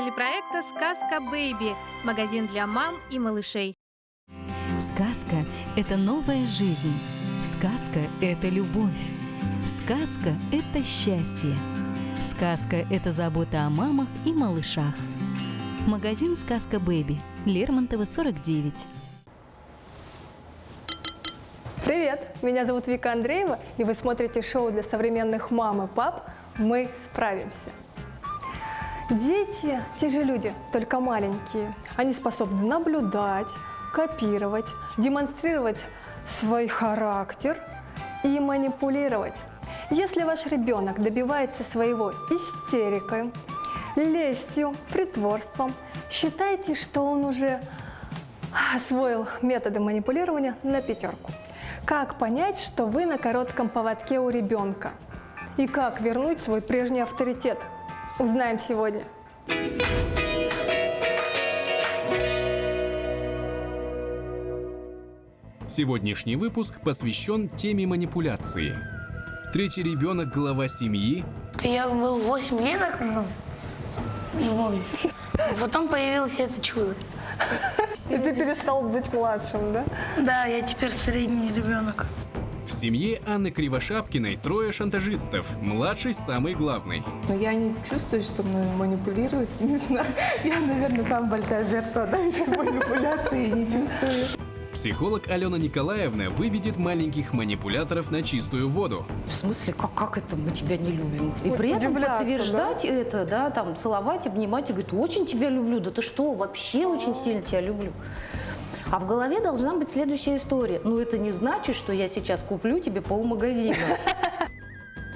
телепроизводители проекта «Сказка Бэйби» – магазин для мам и малышей. Сказка – это новая жизнь. Сказка – это любовь. Сказка – это счастье. Сказка – это забота о мамах и малышах. Магазин «Сказка Бэйби», Лермонтова, 49. Привет! Меня зовут Вика Андреева, и вы смотрите шоу для современных мам и пап «Мы справимся». Дети – те же люди, только маленькие. Они способны наблюдать, копировать, демонстрировать свой характер и манипулировать. Если ваш ребенок добивается своего истерикой, лестью, притворством, считайте, что он уже освоил методы манипулирования на 5. Как понять, что вы на коротком поводке у ребенка? И как вернуть свой прежний авторитет? Узнаем сегодня. Сегодняшний выпуск посвящен теме манипуляции. Третий ребенок – глава семьи. Я был 8 лет окружен. Потом появилось это чудо. И ты перестал быть младшим, да? Да, я теперь средний ребенок. В семье Анны Кривошапкиной 3 шантажистов, младший самый главный. Но я не чувствую, что мы манипулируем, не знаю. Я, наверное, самая большая жертва этих манипуляций и не чувствую. Психолог Алена Николаевна выведет маленьких манипуляторов на чистую воду. В смысле, как это мы тебя не любим? И при этом Удивляться, подтверждать это, да, там, целовать, обнимать и говорить, очень тебя люблю, да ты что, вообще очень сильно тебя люблю. А в голове должна быть следующая история. Ну, это не значит, что я сейчас куплю тебе полмагазина.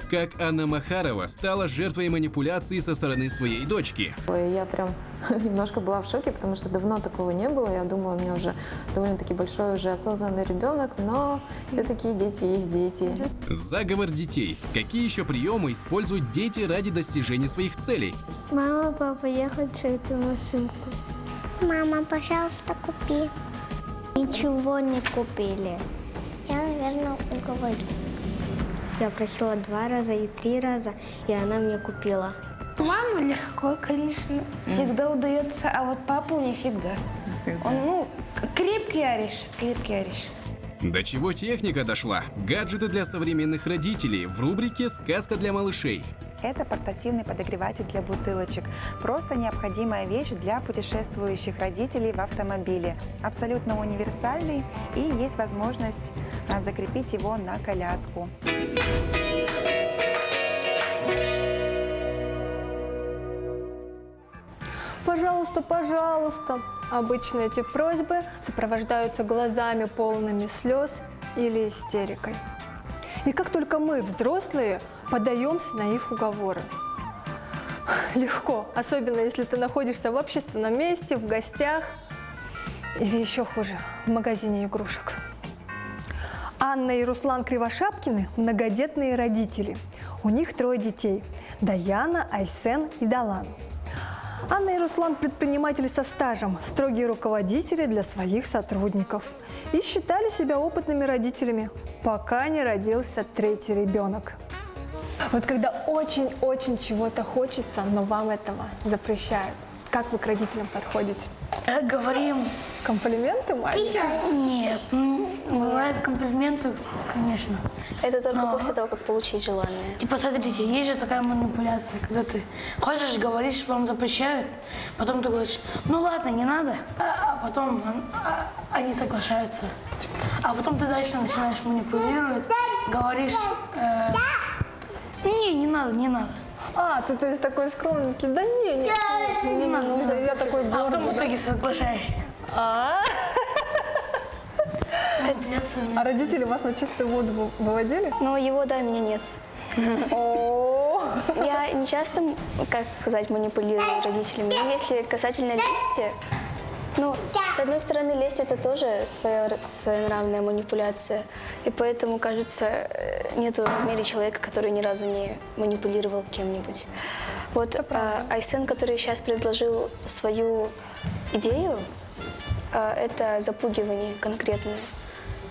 Как Анна Махарова стала жертвой манипуляции со стороны своей дочки. Я прям немножко была в шоке, потому что давно такого не было. Я думала, у меня уже довольно-таки большой, уже осознанный ребенок, но все-таки дети есть дети. Заговор детей. Какие еще приемы используют дети ради достижения своих целей? Мама, папа, я хочу эту машинку. Мама, пожалуйста, купи. Ничего не купили. Я, наверное, уговорю. Я просила 2 раза и 3 раза, и она мне купила. Маму легко, конечно. Всегда удается, а вот папу не всегда. Он, крепкий орешь. До чего техника дошла? Гаджеты для современных родителей в рубрике «Сказка для малышей». Это портативный подогреватель для бутылочек. Просто необходимая вещь для путешествующих родителей в автомобиле. Абсолютно универсальный, и есть возможность закрепить его на коляску. Пожалуйста, пожалуйста. Обычно эти просьбы сопровождаются глазами полными слез или истерикой. И как только мы, взрослые, поддаемся на их уговоры. Легко, особенно если ты находишься в общественном месте, в гостях или еще хуже, в магазине игрушек. Анна и Руслан Кривошапкины – многодетные родители. У них 3 детей – Даяна, Айсен и Далан. Анна и Руслан – предприниматели со стажем, строгие руководители для своих сотрудников. И считали себя опытными родителями, пока не родился 3-й ребенок. Вот когда очень-очень чего-то хочется, но вам этого запрещают, как вы к родителям подходите? Говорим. Комплименты, мальчик? Нет, бывают комплименты, конечно. Это только после того, как получить желание. Типа, смотрите, есть же такая манипуляция, когда ты хочешь говорить, что вам запрещают, потом ты говоришь, ну ладно, не надо, а потом они соглашаются. А потом ты дальше начинаешь манипулировать, говоришь, не надо. А, ты то есть такой скромненький, да не нужно, я такой А потом в гордый. итоге соглашаешься. А родители вас на чистую воду выводили? Но его, да, меня нет. Я не часто, как сказать, манипулирую родителями. Но если касательно лести, с одной стороны, лесть – это тоже своенравная манипуляция. И поэтому, кажется, нету в мире человека, который ни разу не манипулировал кем-нибудь. Вот Айсен, который сейчас предложил свою идею, это запугивание конкретное.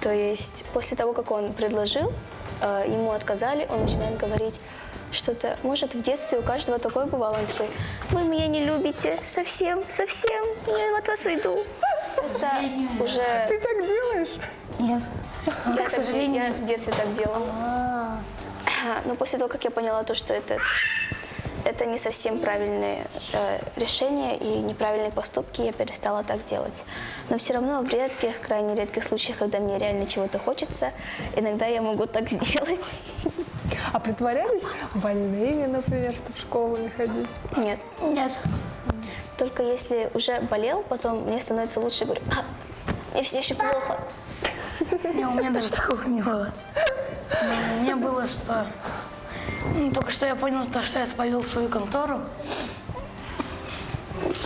То есть после того, как он предложил, ему отказали, он начинает говорить, что-то, может, в детстве у каждого такое бывало. Он такой: вы меня не любите совсем, совсем, я от вас уйду. Это уже... Ты так делаешь? Нет. Я, к сожалению, я в детстве так делала. Но после того, как я поняла то, что это не совсем правильные решения и неправильные поступки, я перестала так делать. Но все равно в редких, крайне редких случаях, когда мне реально чего-то хочется, иногда я могу так сделать. А притворялись больными, например, чтобы в школу не ходить? Нет. Нет. Только если уже болел, потом мне становится лучше, говорю: мне все еще плохо. Не, у меня даже такого не было. У меня было, что... только что я понял, что я спалил свою контору.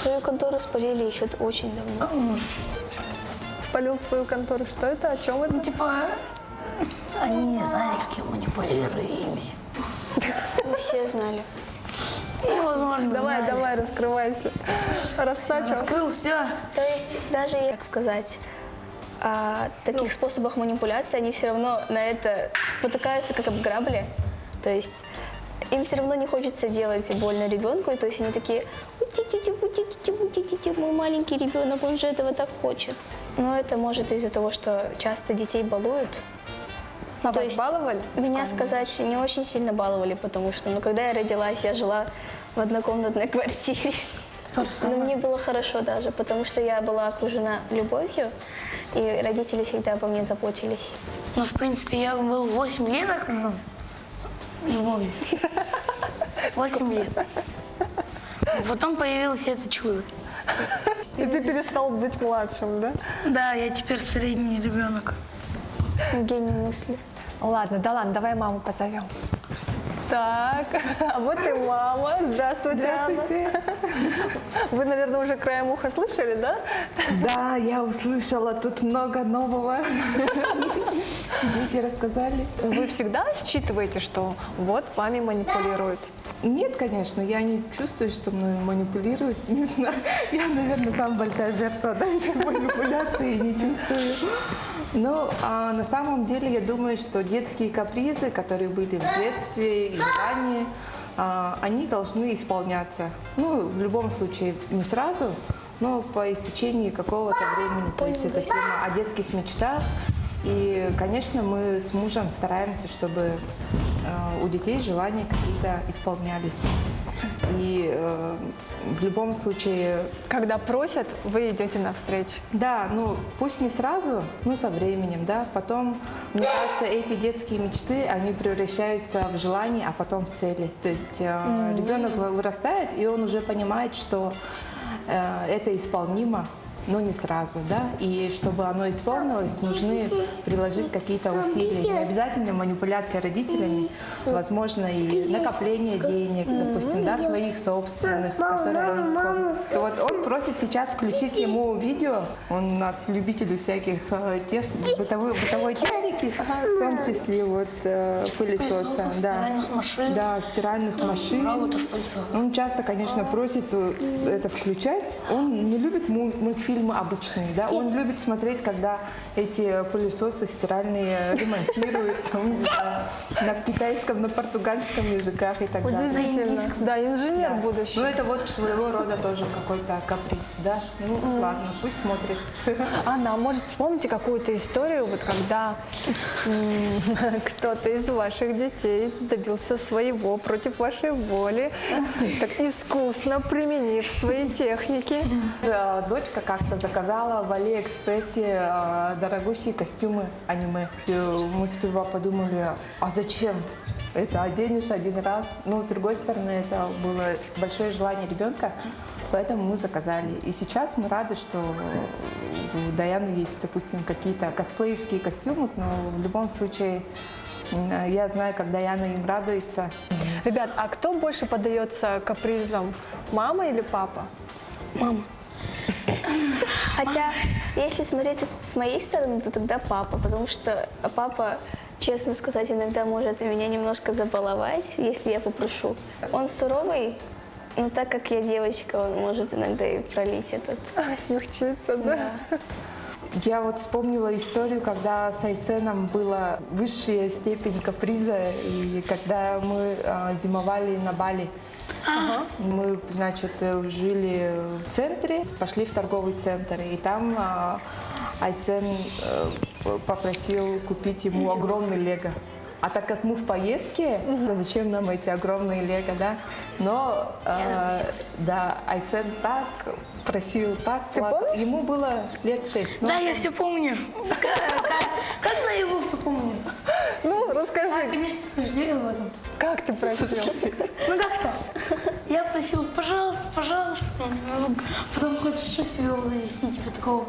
Твою контору спалили еще очень давно. Спалил свою контору. Что это? О чем это? Ну, типа, они не знали, как я манипулирую ими. Мы все знали. Ну, возможно, знали. Давай, раскрывайся. Рассачивай. Раскрыл все. То есть даже, как сказать, о таких способах манипуляции, они все равно на это спотыкаются, как об грабли. То есть им все равно не хочется делать больно ребенку, и то есть они такие: мой маленький ребенок, он же этого так хочет. Но это может из-за того, что часто детей балуют. А То вас есть баловали? Меня, сказать, не очень сильно баловали, потому что, когда я родилась, я жила в однокомнатной квартире. Но мне было хорошо даже, потому что я была окружена любовью, и родители всегда обо мне заботились. Ну, в принципе, я был 8 лет окружен любовью. 8 лет. А потом появилось это чудо. И ты перестал быть младшим, да? Да, я теперь средний ребенок. Гений мысли. Ладно, давай маму позовем. Так, а вот и мама. Здравствуйте, Здравствуйте. Анна. Вы, наверное, уже краем уха слышали, да? Да, я услышала тут много нового. Дети рассказали. Вы всегда считываете, что вот вами манипулируют? Нет, конечно, я не чувствую, что мной манипулируют. Не знаю, я, наверное, самая большая жертва этих манипуляций и не чувствую. Но на самом деле я думаю, что детские капризы, которые были в детстве и желания, они должны исполняться. Ну, в любом случае, не сразу, но по истечении какого-то времени. То есть это тема о детских мечтах. И, конечно, мы с мужем стараемся, чтобы у детей желания какие-то исполнялись. И в любом случае... Когда просят, вы идете навстречу. Да, пусть не сразу, но со временем, да. Потом, мне кажется, эти детские мечты, они превращаются в желания, а потом в цели. То есть ребенок вырастает, и он уже понимает, что это исполнимо, но не сразу, да, и чтобы оно исполнилось, нужны приложить какие-то усилия. Не обязательно манипуляция родителями, возможно, и накопление денег, допустим, да, своих собственных, которые он помнит. Вот он просит сейчас включить ему видео, он у нас любитель всяких бытовой техники, в том числе вот пылесоса, стиральных машин, да, стиральных машин. Роботов-пылесосов. Он часто, конечно, просит это включать, он не любит мультфильмы обычные, да, он любит смотреть, когда эти пылесосы стиральные ремонтируют на китайском, на португальском языках и так далее. Удивительно. Да, инженер будущий. Ну, это вот своего рода тоже какой-то каприз, да? Ну, ладно, пусть смотрит. Анна, а может, вспомните какую-то историю, вот когда кто-то из ваших детей добился своего против вашей воли, так искусно применив свои техники? Дочка как-то заказала в Алиэкспрессе дорогущие костюмы аниме. И мы сперва подумали, а зачем? Это оденешь один раз. Но, с другой стороны, это было большое желание ребенка, поэтому мы заказали. И сейчас мы рады, что у Даяны есть, допустим, какие-то косплеевские костюмы, но в любом случае я знаю, как Даяна им радуется. Ребят, а кто больше поддается капризам, мама или папа? Мама. Хотя, если смотреть с моей стороны, то тогда папа, потому что папа, честно сказать, иногда может меня немножко забаловать, если я попрошу. Он суровый, но так как я девочка, он может иногда и пролить этот. Смягчиться, да? Я вот вспомнила историю, когда с Айсеном была высшая степень каприза, и когда мы зимовали на Бали. Мы, значит, жили в центре, пошли в торговый центр, и там Айсен попросил купить ему огромный лего. А так как мы в поездке, да зачем нам эти огромные лего, да? Но, да, Айсен так просил, так плакал. Ему было лет 6. Да, я все помню. Как на его все помню? Ну, расскажи. Я, конечно, сожалею об этом. Как ты просил? Ну как-то. Я просил, пожалуйста, пожалуйста. Потом хочешь что себе завести, типа такого.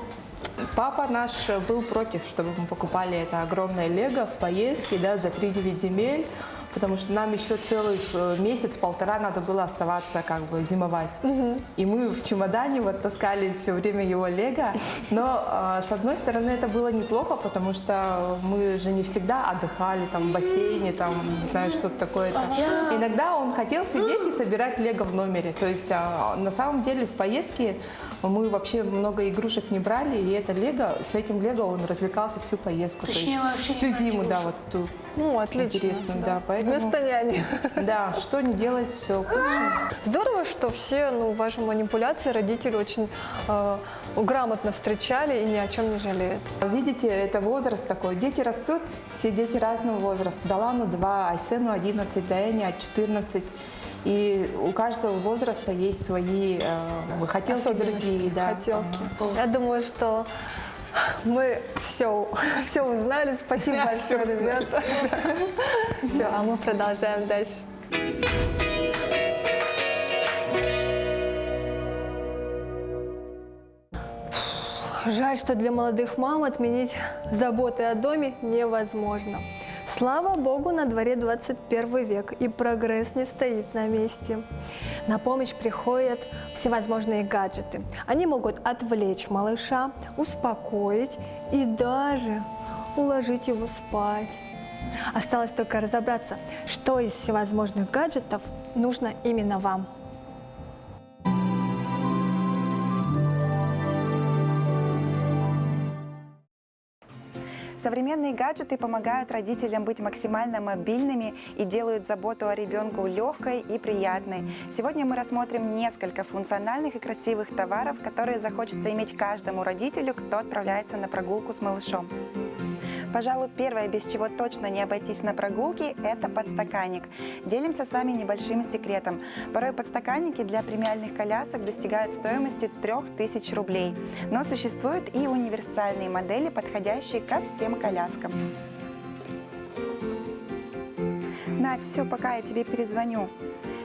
Папа наш был против, чтобы мы покупали это огромное лего в поездке, да, за 3-9 земель, потому что нам еще целых месяц-полтора надо было оставаться, как бы, зимовать. И мы в чемодане вот таскали все время его лего, но с одной стороны это было неплохо, потому что мы же не всегда отдыхали там в бассейне, там, не знаю, что-то такое. Иногда он хотел сидеть и собирать лего в номере, то есть на самом деле в поездке мы вообще много игрушек не брали, и это лего, с этим лего он развлекался всю поездку, Точнее, то есть всю зиму, да, вот ту. Ну, отлично. Интересно, да, поэтому... Вместо няни. Да, что не делать, все хорошо. Здорово, что все ваши манипуляции родители очень грамотно встречали и ни о чем не жалеют. Видите, это возраст такой. Дети растут, все дети разного возраста. Далану 2, Айсену 11, Даяне 14. И у каждого возраста есть свои хотелки другие. Да. Хотелки. Я думаю, что мы все узнали. Спасибо большое, ребята. Все, а мы продолжаем дальше. Жаль, что для молодых мам отменить заботы о доме невозможно. Слава Богу, на дворе 21 век, и прогресс не стоит на месте. На помощь приходят всевозможные гаджеты. Они могут отвлечь малыша, успокоить и даже уложить его спать. Осталось только разобраться, что из всевозможных гаджетов нужно именно вам. Современные гаджеты помогают родителям быть максимально мобильными и делают заботу о ребенке легкой и приятной. Сегодня мы рассмотрим несколько функциональных и красивых товаров, которые захочется иметь каждому родителю, кто отправляется на прогулку с малышом. Пожалуй, первое, без чего точно не обойтись на прогулке, это подстаканник. Делимся с вами небольшим секретом. Порой подстаканники для премиальных колясок достигают стоимости 3000 рублей. Но существуют и универсальные модели, подходящие ко всем коляскам. Надь, все, пока я тебе перезвоню.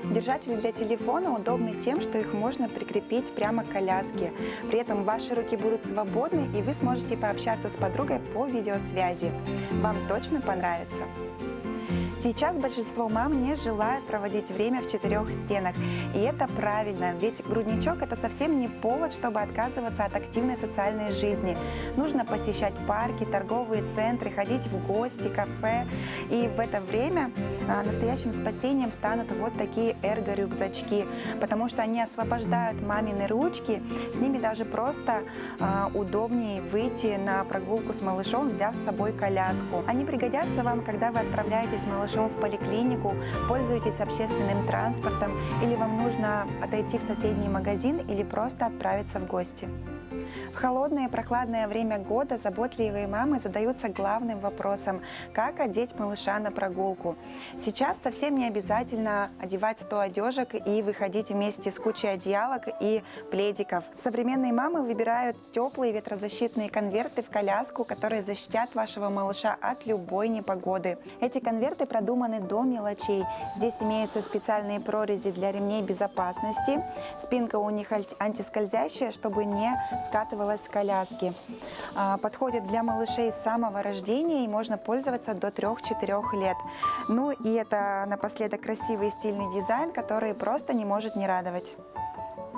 Держатели для телефона удобны тем, что их можно прикрепить прямо к коляске. При этом ваши руки будут свободны, и вы сможете пообщаться с подругой по видеосвязи. Вам точно понравится. Сейчас большинство мам не желают проводить время в четырех стенах. И это правильно, ведь грудничок – это совсем не повод, чтобы отказываться от активной социальной жизни. Нужно посещать парки, торговые центры, ходить в гости, кафе. И в это время настоящим спасением станут вот такие эрго-рюкзачки, потому что они освобождают мамины ручки. С ними даже просто удобнее выйти на прогулку с малышом, взяв с собой коляску. Они пригодятся вам, когда вы отправляетесь с малышом в поликлинику, пользуетесь общественным транспортом, или вам нужно отойти в соседний магазин или просто отправиться в гости. В холодное и прохладное время года заботливые мамы задаются главным вопросом – как одеть малыша на прогулку. Сейчас совсем не обязательно одевать 100 одежек и выходить вместе с кучей одеялок и пледиков. Современные мамы выбирают теплые ветрозащитные конверты в коляску, которые защитят вашего малыша от любой непогоды. Эти конверты продуманы до мелочей. Здесь имеются специальные прорези для ремней безопасности. Спинка у них антискользящая, чтобы не скатывалась с коляски. Подходит для малышей с самого рождения и можно пользоваться до 3-4 лет. Ну и это напоследок красивый и стильный дизайн, который просто не может не радовать.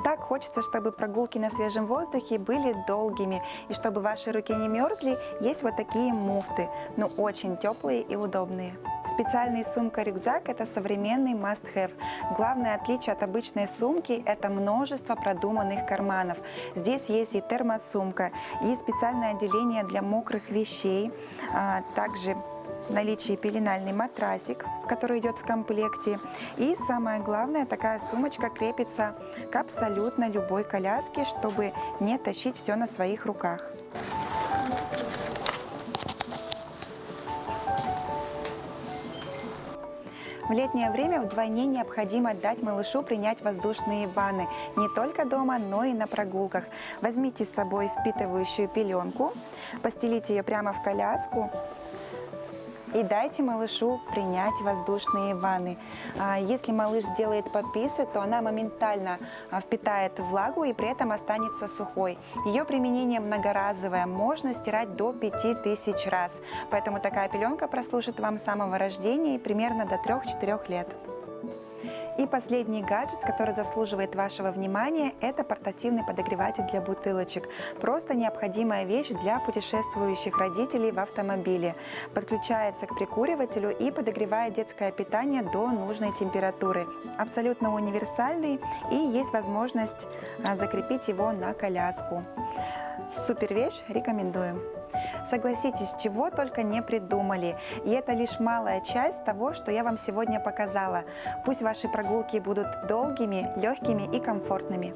Так хочется, чтобы прогулки на свежем воздухе были долгими, и чтобы ваши руки не мерзли, есть вот такие муфты, но очень теплые и удобные. Специальный сумка-рюкзак – это современный must-have. Главное отличие от обычной сумки – это множество продуманных карманов. Здесь есть и термосумка, и специальное отделение для мокрых вещей, также в наличии пеленальный матрасик, который идет в комплекте. И самое главное, такая сумочка крепится к абсолютно любой коляске, чтобы не тащить все на своих руках. В летнее время вдвойне необходимо дать малышу принять воздушные ванны не только дома, но и на прогулках. Возьмите с собой впитывающую пеленку, постелите ее прямо в коляску и дайте малышу принять воздушные ванны. Если малыш сделает пописы, то она моментально впитает влагу и при этом останется сухой. Ее применение многоразовое, можно стирать до 5000 раз. Поэтому такая пеленка прослужит вам с самого рождения и примерно до 3-4 лет. И последний гаджет, который заслуживает вашего внимания, это портативный подогреватель для бутылочек. Просто необходимая вещь для путешествующих родителей в автомобиле. Подключается к прикуривателю и подогревает детское питание до нужной температуры. Абсолютно универсальный, и есть возможность закрепить его на коляску. Супер вещь, рекомендуем. Согласитесь, чего только не придумали. И это лишь малая часть того, что я вам сегодня показала. Пусть ваши прогулки будут долгими, легкими и комфортными.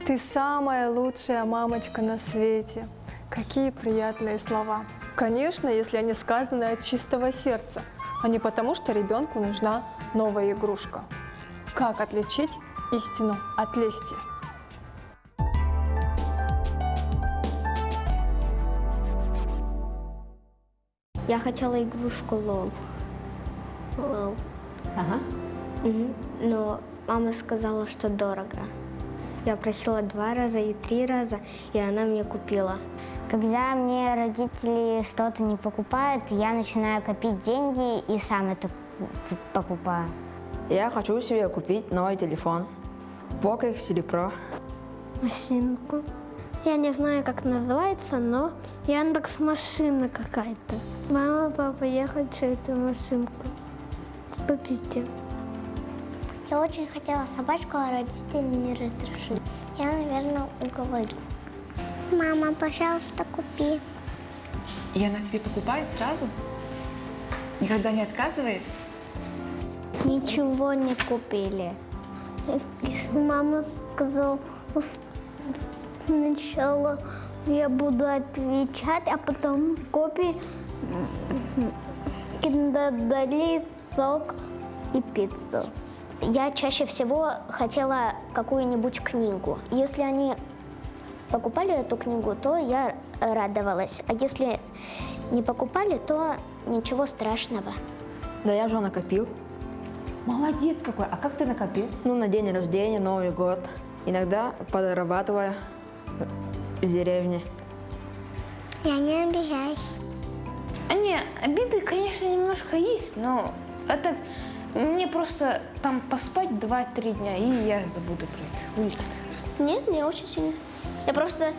Ты самая лучшая мамочка на свете. Какие приятные слова. Конечно, если они сказаны от чистого сердца, а не потому, что ребенку нужна новая игрушка. Как отличить истину от лести? Я хотела игрушку Лол. Ага. Но мама сказала, что дорого. Я просила 2 раза и 3 раза, и она мне купила. Когда мне родители что-то не покупают, я начинаю копить деньги и сам это покупаю. Я хочу себе купить новый телефон. Poco X3 Pro. Машинку. Я не знаю, как называется, но Яндекс.Машина какая-то. Мама, папа, я хочу эту машинку. Купите. Я очень хотела собачку, а родители не разрешили. Я, наверное, уговорю. Мама, пожалуйста, купи. И она тебе покупает сразу? Никогда не отказывает? Ничего не купили. Мама сказала, сначала я буду отвечать, а потом купи киндер, сок и пиццу. Я чаще всего хотела какую-нибудь книгу. Если они покупали эту книгу, то я радовалась. А если не покупали, то ничего страшного. Да я уже накопил. Молодец какой. А как ты накопил? Ну, на день рождения, Новый год. Иногда подрабатываю в деревне. Я не обижаюсь. Не, обиды, конечно, немножко есть, но это мне просто там поспать 2-3 дня, и я забуду про это. Вылетит. Нет, не очень сильно. Я просто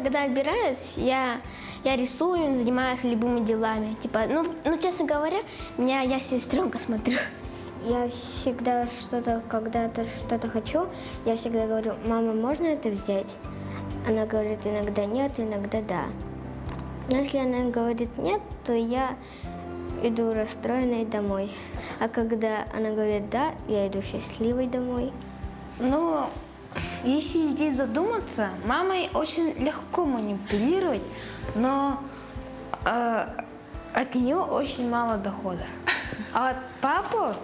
когда отбираюсь, я рисую, занимаюсь любыми делами. Типа, ну честно говоря, я сестренка смотрю. Я всегда когда-то что-то хочу, я всегда говорю: мама, можно это взять? Она говорит иногда нет, иногда да. Но если она говорит нет, то я иду расстроенной домой. А когда она говорит да, я иду счастливой домой. Но если здесь задуматься, мамой очень легко манипулировать, но от нее очень мало дохода. А от папы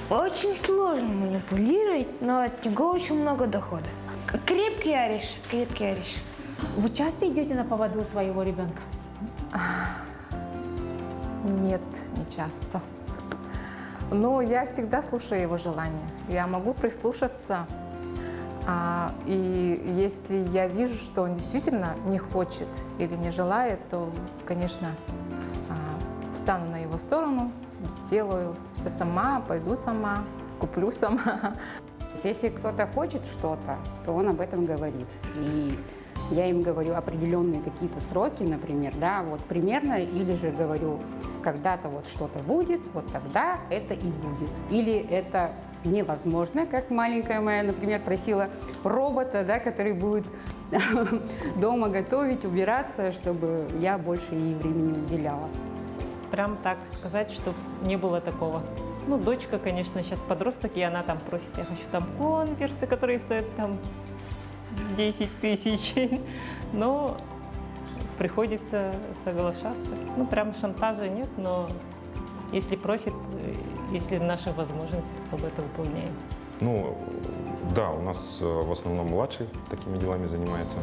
очень сложно манипулировать, но от него очень много дохода. Крепкий орешь, крепкий орешь. Вы часто идете на поводу своего ребенка? Нет, не часто. Но я всегда слушаю его желания. Я могу прислушаться. И если я вижу, что он действительно не хочет или не желает, то, конечно, встану на его сторону, сделаю все сама, пойду сама, куплю сама. Если кто-то хочет что-то, то он об этом говорит. И я им говорю определенные какие-то сроки, например, да, вот примерно, или же говорю, когда-то вот что-то будет, вот тогда это и будет. Или это невозможно, как маленькая моя, например, просила робота, да, который будет дома готовить, убираться, чтобы я больше ей времени уделяла. Прям так сказать, чтобы не было такого. Ну, дочка, конечно, сейчас подросток, и она там просит, я хочу там конверсы, которые стоят там 10 тысяч. Но приходится соглашаться. Ну, прям шантажа нет, но если просит, если наши возможности, то мы это выполняем. Ну, да, у нас в основном младший такими делами занимается.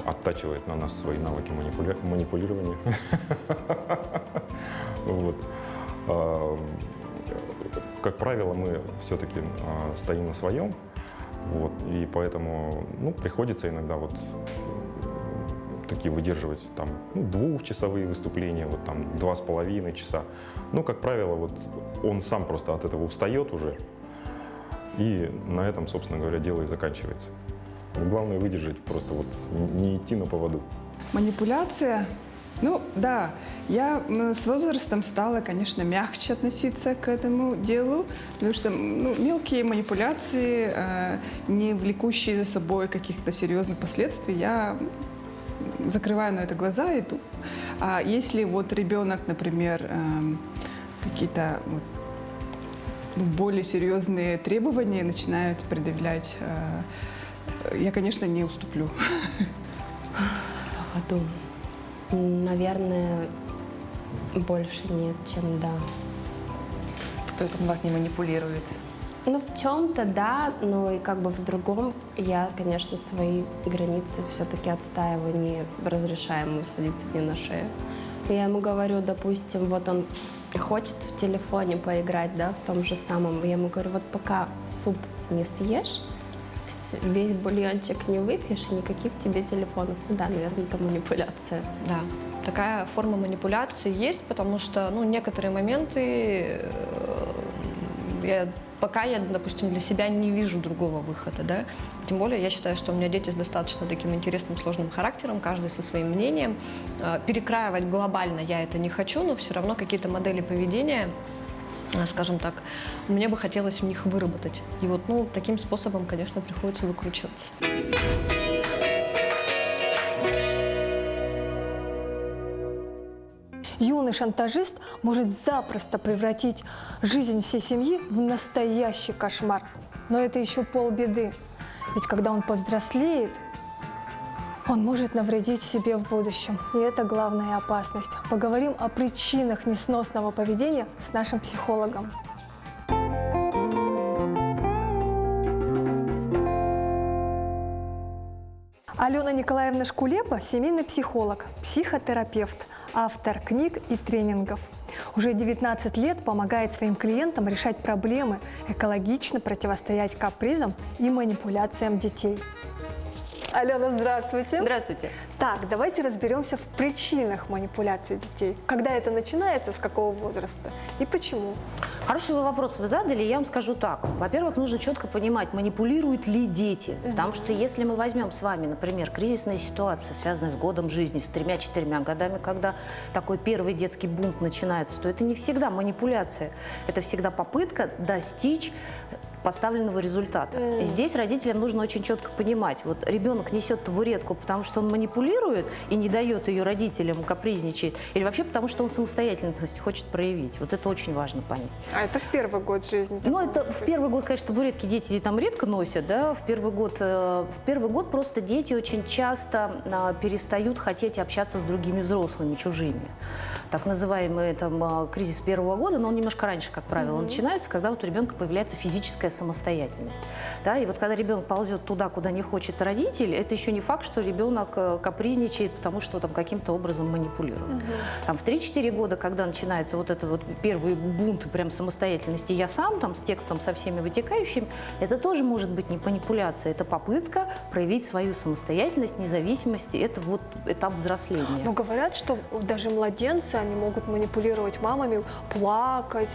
Оттачивает на нас свои навыки манипулирования. Вот. Как правило, мы все-таки стоим на своем, вот, и поэтому приходится иногда вот такие выдерживать там, двухчасовые выступления, вот там 2,5 часа. Ну, как правило, вот он сам просто от этого устает уже, и на этом, собственно говоря, дело и заканчивается. Главное выдержать, просто вот не идти на поводу. Манипуляция? Ну да, я с возрастом стала, конечно, мягче относиться к этому делу, потому что мелкие манипуляции, не влекущие за собой каких-то серьезных последствий, я закрываю на это глаза и иду. А если вот ребенок, например, какие-то более серьезные требования начинают предъявлять, я, конечно, не уступлю. Наверное, больше нет, чем да. То есть он вас не манипулирует? Ну, в чем-то да, но и как бы в другом я, конечно, свои границы все-таки отстаиваю, не разрешаю ему садиться мне на шею. Я ему говорю, допустим, вот он хочет в телефоне поиграть, да, в том же самом. Я ему говорю, вот пока суп не съешь, весь бульончик не выпьешь, и никаких тебе телефонов. Ну да, наверное, это манипуляция. Да, такая форма манипуляции есть, потому что, некоторые моменты, пока я, допустим, для себя не вижу другого выхода, да. Тем более, я считаю, что у меня дети с достаточно таким интересным, сложным характером, каждый со своим мнением. Перекраивать глобально я это не хочу, но все равно какие-то модели поведения, скажем так, мне бы хотелось у них выработать. И вот, таким способом, конечно, приходится выкручиваться. Юный шантажист может запросто превратить жизнь всей семьи в настоящий кошмар. Но это еще полбеды. Ведь когда он повзрослеет, он может навредить себе в будущем. И это главная опасность. Поговорим о причинах несносного поведения с нашим психологом. Алена Николаевна Шкулепа – семейный психолог, психотерапевт, автор книг и тренингов. Уже 19 лет помогает своим клиентам решать проблемы, экологично противостоять капризам и манипуляциям детей. Алена, здравствуйте. Здравствуйте. Так, давайте разберемся в причинах манипуляции детей. Когда это начинается, с какого возраста и почему? Хороший вопрос вы задали, я вам скажу так. Во-первых, нужно четко понимать, манипулируют ли дети. Потому что если мы возьмем с вами, например, кризисные ситуации, связанные с годом жизни, с 3-4 годами, когда такой первый детский бунт начинается, то это не всегда манипуляция. Это всегда попытка достичь поставленного результата. И здесь родителям нужно очень четко понимать, вот ребенок несет табуретку, потому что он манипулирует и не дает ее родителям, капризничает, или вообще потому что он самостоятельность хочет проявить. Вот это очень важно понять. А это в первый год жизни? Ну, это в первый год, конечно, табуретки дети там редко носят, да, в первый год просто дети очень часто перестают хотеть общаться с другими взрослыми, чужими. Так называемый там кризис первого года, но он немножко раньше, как правило, начинается, когда вот у ребенка появляется физическое самостоятельность. Да, и вот когда ребенок ползет туда, куда не хочет родитель, это еще не факт, что ребенок капризничает, потому что там каким-то образом манипулирует. Там, в 3-4 года, когда начинается вот это вот первый бунт прям самостоятельности «я сам», там, с текстом со всеми вытекающими, это тоже может быть не манипуляция, это попытка проявить свою самостоятельность, независимость, это вот этап взросления. Но говорят, что даже младенцы, они могут манипулировать мамами, плакать.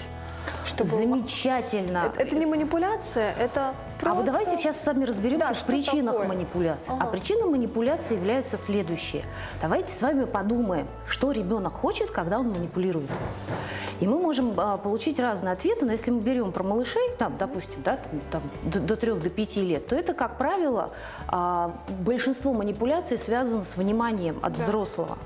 Чтобы... Замечательно. Это не манипуляция, это просто... А вот давайте сейчас с вами разберемся в причинах такое? Манипуляции. А причины манипуляции являются следующие. Давайте с вами подумаем, что ребенок хочет, когда он манипулирует. И мы можем получить разные ответы, но если мы берем про малышей, там, допустим, да, там, до 3-5 лет, то это, как правило, большинство манипуляций связано с вниманием от взрослого.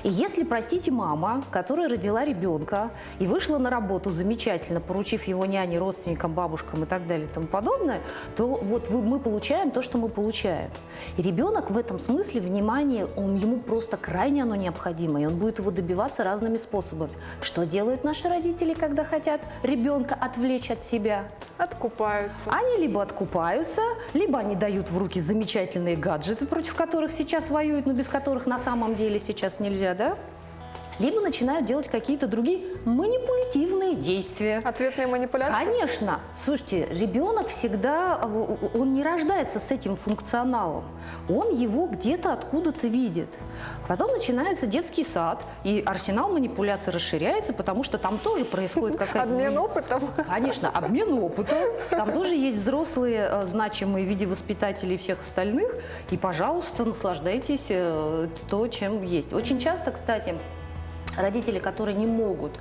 И если, простите, мама, которая родила ребенка и вышла на работу замечательно, поручив его няне, родственникам, бабушкам и так далее и тому подобное, то вот мы получаем то, что мы получаем. И ребенок в этом смысле внимание, ему просто крайне оно необходимо, и он будет его добиваться разными способами. Что делают наши родители, когда хотят ребенка отвлечь от себя? Откупаются. Они либо откупаются, либо они дают в руки замечательные гаджеты, против которых сейчас воюют, но без которых на самом деле сейчас нельзя, да? Либо начинают делать какие-то другие манипулятивные действия. Ответные манипуляции? Конечно. Слушайте, ребенок всегда, он не рождается с этим функционалом. Он его где-то откуда-то видит. Потом начинается детский сад, и арсенал манипуляций расширяется, потому что там тоже происходит какая-то... Обмен опытом? Конечно, обмен опытом. Там тоже есть взрослые, значимые в виде воспитателей и всех остальных. И, пожалуйста, наслаждайтесь то, чем есть. Очень часто, кстати, родители, которые не могут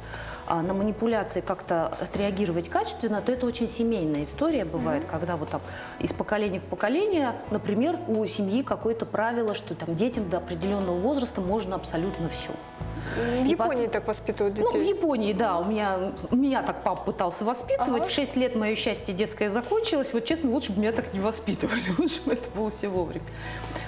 на манипуляции как-то отреагировать качественно, то это очень семейная история бывает, когда вот там из поколения в поколение, например, у семьи какое-то правило, что там детям до определенного возраста можно абсолютно все. В Японии так воспитывают детей? Ну, в Японии, да. У меня так папа пытался воспитывать. В 6 лет мое счастье детское закончилось. Вот честно, лучше бы меня так не воспитывали. Лучше бы это было все вовремя.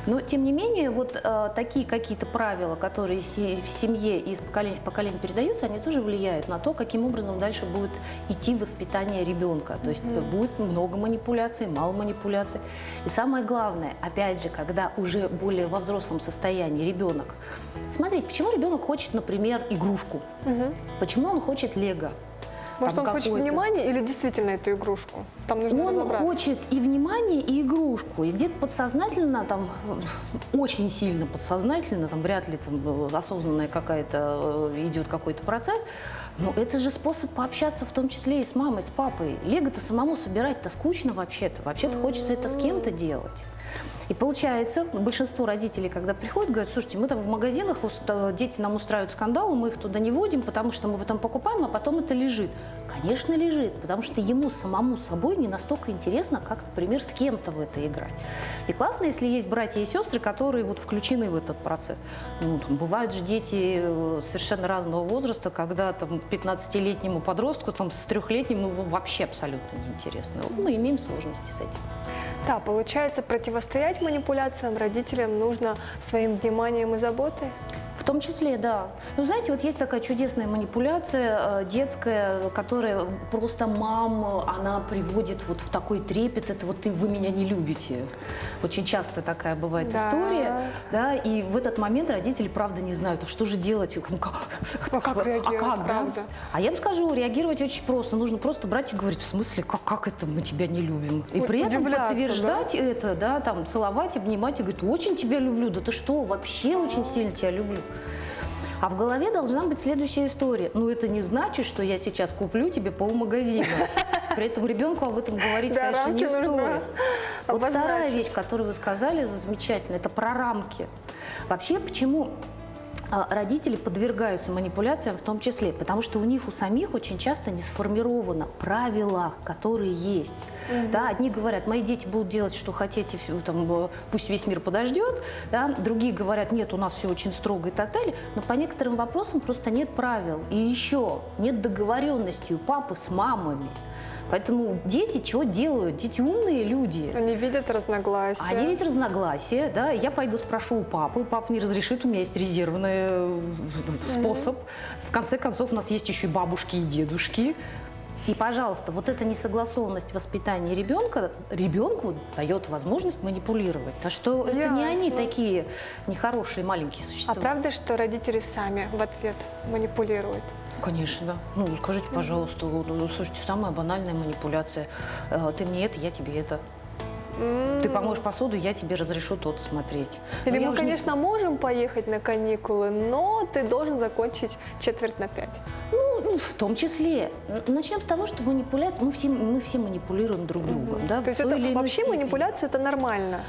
Но, тем не менее, вот такие какие-то правила, которые в семье из поколения в поколение передаются, они тоже влияют на то, каким образом дальше будет идти воспитание ребенка. То есть будет много манипуляций, мало манипуляций. И самое главное, опять же, когда уже более во взрослом состоянии ребенок. Смотрите, почему ребенок хочет, например, игрушку? Почему он хочет лего? Может, он хочет внимания или действительно эту игрушку? Там нужно он разобраться. хочет и внимание, и игрушку. И где-то подсознательно, там, очень сильно подсознательно, там, вряд ли там, осознанная какая-то идет какой-то процесс, но это же способ пообщаться в том числе и с мамой, с папой. Лего-то самому собирать-то скучно вообще-то. Вообще-то хочется это с кем-то делать. И получается, большинство родителей, когда приходят, говорят: слушайте, мы там в магазинах, дети нам устраивают скандалы, мы их туда не водим, потому что мы потом покупаем, а потом это лежит. Конечно, лежит, потому что ему самому собой не настолько интересно, как, например, с кем-то в это играть. И классно, если есть братья и сестры, которые вот включены в этот процесс. Ну, там, бывают же дети совершенно разного возраста, когда там 15-летнему подростку там, с 3-летним вообще абсолютно неинтересно. Вот мы имеем сложности с этим. Да, получается, противостоять манипуляциям родителям нужно своим вниманием и заботой? В том числе, да. Ну, знаете, вот есть такая чудесная манипуляция детская, которая просто маму, она приводит вот в такой трепет, это вот вы меня не любите. Очень часто такая бывает история, да, и в этот момент родители, правда, не знают, а что же делать, как реагировать, да? А я вам скажу, реагировать очень просто. Нужно просто брать и говорить: в смысле, как это мы тебя не любим? И при этом подтверждать это, да, там, целовать, обнимать и говорить: очень тебя люблю, да ты что, вообще очень сильно тебя люблю. А в голове должна быть следующая история. Ну, это не значит, что я сейчас куплю тебе полмагазина. При этом ребенку об этом говорить, конечно, не стоит. Вот вторая вещь, которую вы сказали, замечательно, это про рамки. Вообще, почему родители подвергаются манипуляциям в том числе? Потому что у них у самих очень часто не сформировано правила, которые есть. Да, одни говорят: мои дети будут делать, что хотите, там, пусть весь мир подождет. Да? Другие говорят: нет, у нас все очень строго и так далее. Но по некоторым вопросам просто нет правил. И еще нет договоренности у папы с мамами. Поэтому дети чего делают? Дети умные люди. Они видят разногласия. Они видят разногласия, да. Я пойду спрошу у папы, папа не разрешит, у меня есть резервный способ. В конце концов, у нас есть еще и бабушки, и дедушки. И, пожалуйста, вот эта несогласованность воспитания ребенку дает возможность манипулировать. А что это не они такие нехорошие маленькие существа. А правда, что родители сами в ответ манипулируют? Конечно. Ну, скажите, пожалуйста, слушайте, самая банальная манипуляция. Ты мне это, я тебе это. Ты помоешь посуду, я тебе разрешу тот смотреть. Или мы, конечно, можем поехать на каникулы, но ты должен закончить 4:45. Ну, в том числе. Начнем с того, что манипуляция, мы все манипулируем друг другом. Да, то есть это вообще манипуляция, это нормально?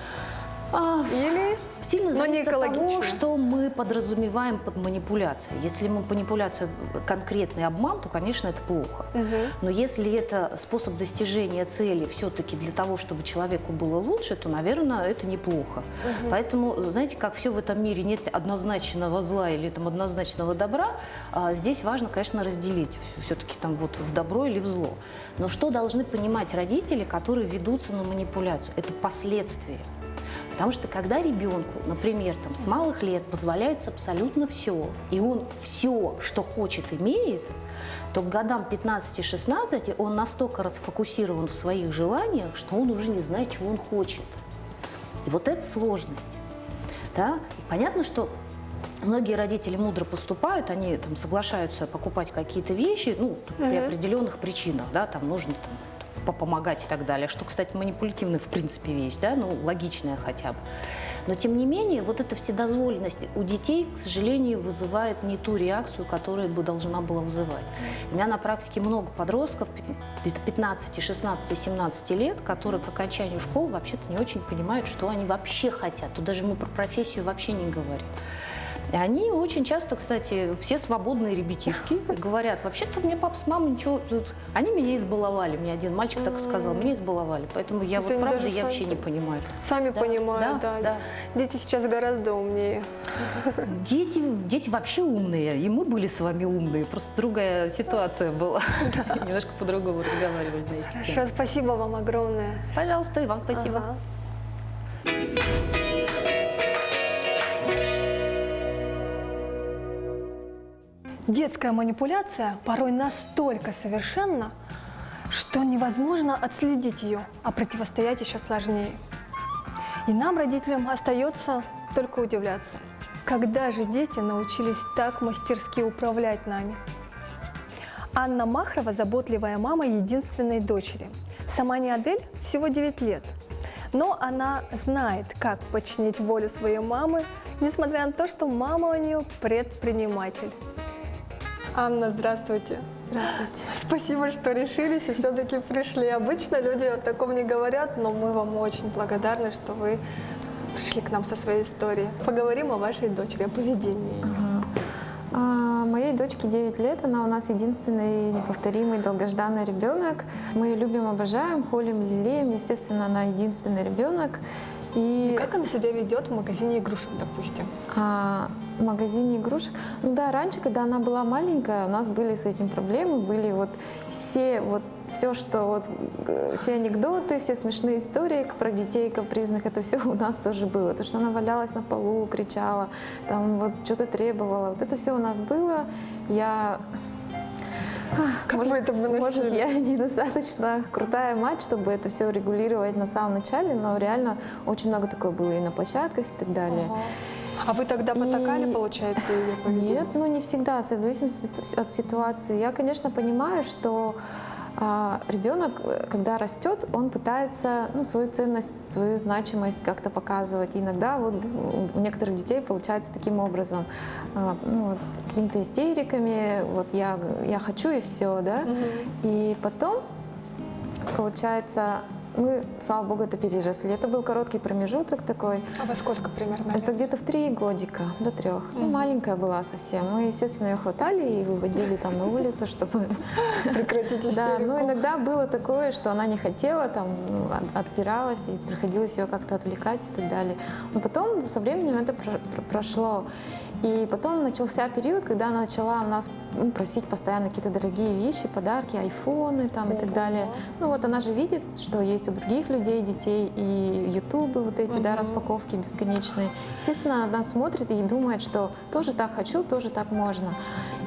Или сильно зависит от того, что мы подразумеваем под манипуляцией. Если манипуляция конкретный обман, то, конечно, это плохо. Но если это способ достижения цели все-таки для того, чтобы человеку было лучше, то, наверное, это неплохо. Поэтому, знаете, как все в этом мире, нет однозначного зла или там однозначного добра, здесь важно, конечно, разделить все-таки там вот в добро или в зло. Но что должны понимать родители, которые ведутся на манипуляцию? Это последствия. Потому что когда ребенку, например, там, с малых лет позволяется абсолютно все, и он все, что хочет, имеет, то к годам 15-16 он настолько расфокусирован в своих желаниях, что он уже не знает, чего он хочет. И вот это сложность. Да? И понятно, что многие родители мудро поступают, они там, соглашаются покупать какие-то вещи, ну, при определенных причинах, да, там нужно там, помогать и так далее, что, кстати, манипулятивная в принципе вещь, да, ну, логичная хотя бы. Но, тем не менее, вот эта вседозволенность у детей, к сожалению, вызывает не ту реакцию, которая бы должна была вызывать. У меня на практике много подростков, где-то 15, 16, 17 лет, которые к окончанию школы вообще-то не очень понимают, что они вообще хотят. Тут даже мы про профессию вообще не говорим. И они очень часто, кстати, все свободные ребятишки говорят, вообще-то мне папа с мамой ничего... Они меня избаловали, мне один мальчик так сказал, меня избаловали. Поэтому я вот правда, я вообще не понимаю. Сами понимают, да. Дети сейчас гораздо умнее. Дети вообще умные, и мы были с вами умные, просто другая ситуация была. Немножко по-другому разговаривали на эти темы. Хорошо, спасибо вам огромное. Пожалуйста, и вам спасибо. Детская манипуляция порой настолько совершенна, что невозможно отследить ее, а противостоять еще сложнее. И нам, родителям, остается только удивляться. Когда же дети научились так мастерски управлять нами? Анна Махрова – заботливая мама единственной дочери. Сама не Адель, всего 9 лет. Но она знает, как подчинить волю своей мамы, несмотря на то, что мама у нее предприниматель. Анна, здравствуйте. Здравствуйте. Спасибо, что решились и все-таки пришли. Обычно люди о таком не говорят, но мы вам очень благодарны, что вы пришли к нам со своей историей. Поговорим о вашей дочери, о поведении. Моей дочке 9 лет, она у нас единственный неповторимый долгожданный ребенок. Мы ее любим, обожаем, холим, лелеем. Естественно, она единственный ребенок. И как она себя ведет в магазине игрушек, допустим? В магазине игрушек? Ну да, раньше, когда она была маленькая, у нас были с этим проблемы, были вот все, что вот, все анекдоты, все смешные истории про детей капризных, это все у нас тоже было. То, что она валялась на полу, кричала, там вот что-то требовала, вот это все у нас было. Может, я недостаточно крутая мать, чтобы это все регулировать на самом начале, но реально очень много такое было и на площадках и так далее. А вы тогда потакали, получается, ее поведение? Нет, ну не всегда, в зависимости от ситуации. Я, конечно, понимаю, что ребенок, когда растет, он пытается свою ценность, свою значимость как-то показывать. И иногда вот у некоторых детей получается таким образом, какими-то истериками, вот я хочу и все, да. И потом, получается, мы, слава богу, это переросли. Это был короткий промежуток такой. А во сколько примерно? Это где-то в 3 годика, до 3. Ну, маленькая была совсем. Мы, естественно, ее хватали и выводили там на улицу, чтобы прекратить истерику. Да, но иногда было такое, что она не хотела, там, отпиралась, и приходилось ее как-то отвлекать и так далее. Но потом, со временем это прошло. И потом начался период, когда она начала у нас просить постоянно какие-то дорогие вещи, подарки, айфоны там и так далее. Ну вот она же видит, что есть у других людей, детей, и ютубы вот эти, да, распаковки бесконечные. Естественно, она смотрит и думает, что тоже так хочу, тоже так можно.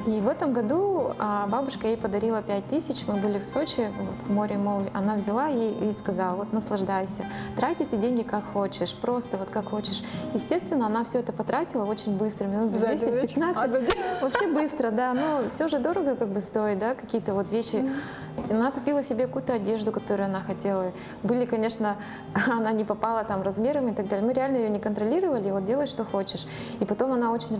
И в этом году бабушка ей подарила 5000, мы были в Сочи, вот, в море-моль. Она взяла ей и сказала: вот наслаждайся, трать эти деньги как хочешь, просто вот как хочешь. Естественно, она все это потратила очень быстро, минут 10-15, вообще быстро, да, но все же дорого как бы стоит, да, какие-то вот вещи. Она купила себе какую-то одежду, которую она хотела. Были, конечно, она не попала там размерами и так далее. Мы реально ее не контролировали, вот делай, что хочешь. И потом она очень,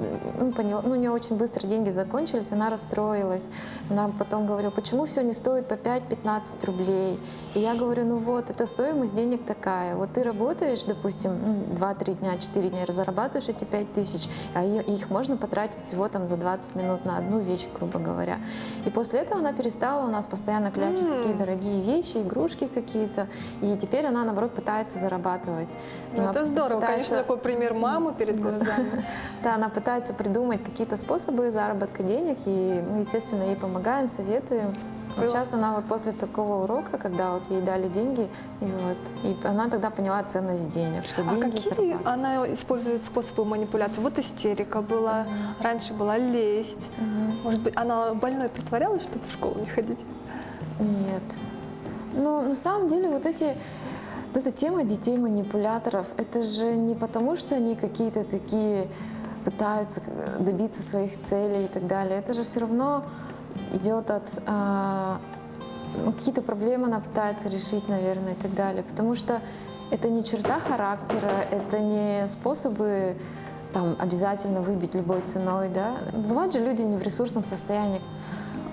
поняла, у нее очень быстро деньги закончились, она расстроилась. Она потом говорила: почему все не стоит по 5-15 рублей? И я говорю: ну вот, это стоимость денег такая. Вот ты работаешь, допустим, 2-3 дня, 4 дня, зарабатываешь эти 5000, а их можно потратить всего там за 20 минут на одну вещь, грубо говоря. И после этого она перестала у нас постоянно клячить такие дорогие вещи, игрушки какие-то. И теперь она, наоборот, пытается зарабатывать. Это здорово. Конечно, такой пример мамы перед глазами. Да, она пытается придумать какие-то способы заработка денег, и мы, естественно, ей помогаем, советуем. Вот сейчас она вот после такого урока, когда вот ей дали деньги, и она тогда поняла ценность денег, что деньги какие она использует способы манипуляции? Вот истерика была, раньше была лесть. Может быть, она больной притворялась, чтобы в школу не ходить? Нет. Ну, на самом деле, вот эта тема детей-манипуляторов, это же не потому, что они какие-то такие пытаются добиться своих целей и так далее. Это же все равно идет от какие-то проблемы она пытается решить, наверное, и так далее. Потому что это не черта характера, это не способы там обязательно выбить любой ценой, да. Бывают же люди не в ресурсном состоянии.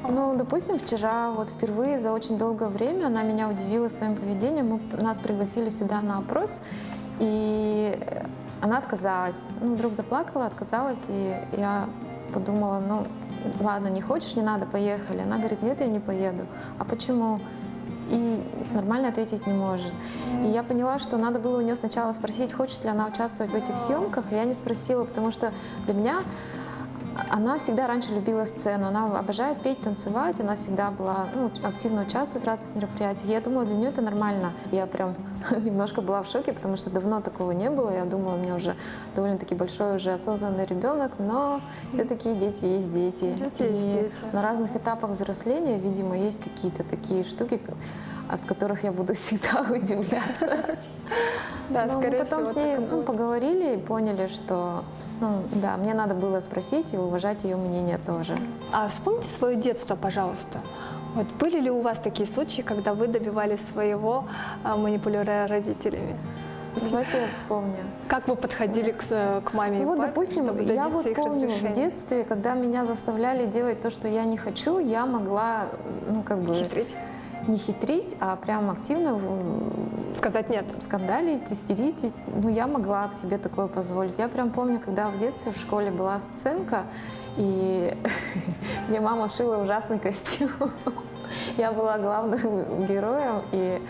Ну, допустим, вчера вот впервые за очень долгое время она меня удивила своим поведением. Нас пригласили сюда на опрос, и она отказалась. Ну, вдруг заплакала, отказалась, и я подумала: ну, ладно, не хочешь, не надо, поехали. Она говорит: нет, я не поеду. А почему? И нормально ответить не может. И я поняла, что надо было у нее сначала спросить, хочет ли она участвовать в этих съемках. И я не спросила, потому что для меня она всегда раньше любила сцену, она обожает петь, танцевать, она всегда была, активно участвует в разных мероприятиях. Я думала, для нее это нормально. Я прям немножко была в шоке, потому что давно такого не было. Я думала, у меня уже довольно-таки большой, уже осознанный ребенок, но все-таки дети есть дети. На разных этапах взросления, видимо, есть какие-то такие штуки, от которых я буду всегда удивляться. Да, но мы потом с ней поговорили и поняли, что да, мне надо было спросить и уважать ее мнение тоже. А вспомните свое детство, пожалуйста. Вот были ли у вас такие случаи, когда вы добивались своего, манипулируя родителями? Давайте я вспомню. Как вы подходили к маме и вот, папе, допустим, чтобы я добиться их помню разрешения? в детстве, когда меня заставляли делать то, что я не хочу, я могла, хитрить. Не хитрить, а прям активно сказать нет, скандалить, истерить. Я могла себе такое позволить. Я прям помню, когда в детстве в школе была сценка, и мне мама сшила ужасный костюм. Я была главным героем, и,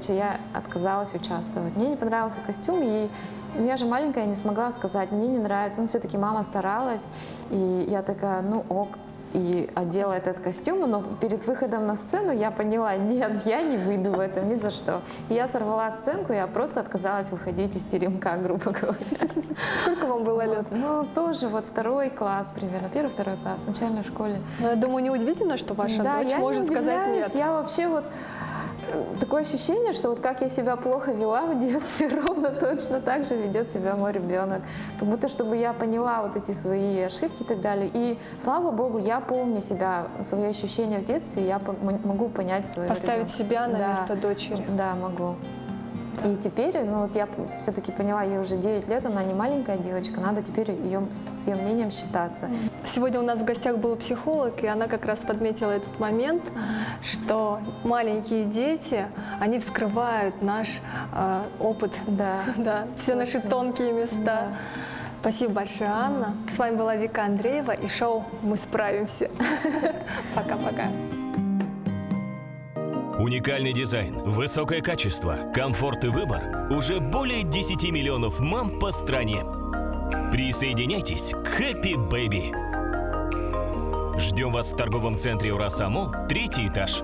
я отказалась участвовать. Мне не понравился костюм, и я же маленькая, не смогла сказать, мне не нравится. Все-таки мама старалась, и я такая, ок. И одела этот костюм, но перед выходом на сцену я поняла: нет, я не выйду в этом ни за что. И я сорвала сценку, я просто отказалась выходить из теремка, грубо говоря. Сколько вам было лет? Тоже 2 класс примерно, 1-2 класс в начальной школе. Но я думаю, неудивительно, что ваша дочь может сказать нет. Я вообще такое ощущение, что как я себя плохо вела в детстве, ровно точно так же ведет себя мой ребенок. Как будто чтобы я поняла эти свои ошибки и так далее. И слава богу, я помню себя, свои ощущения в детстве, я могу понять своего Поставить ребенка. себя на место дочери. Да, могу. И теперь, я все-таки поняла, ей уже 9 лет, она не маленькая девочка, надо теперь с ее мнением считаться. Сегодня у нас в гостях был психолог, и она как раз подметила этот момент, что маленькие дети, они вскрывают наш опыт, все наши тонкие места. Спасибо большое, Анна. С вами была Вика Андреева и шоу «Мы справимся». Пока-пока. Уникальный дизайн, высокое качество, комфорт и выбор. Уже более 10 миллионов мам по стране. Присоединяйтесь к Happy Baby. Ждем вас в торговом центре «Ураса Молл», 3-й этаж.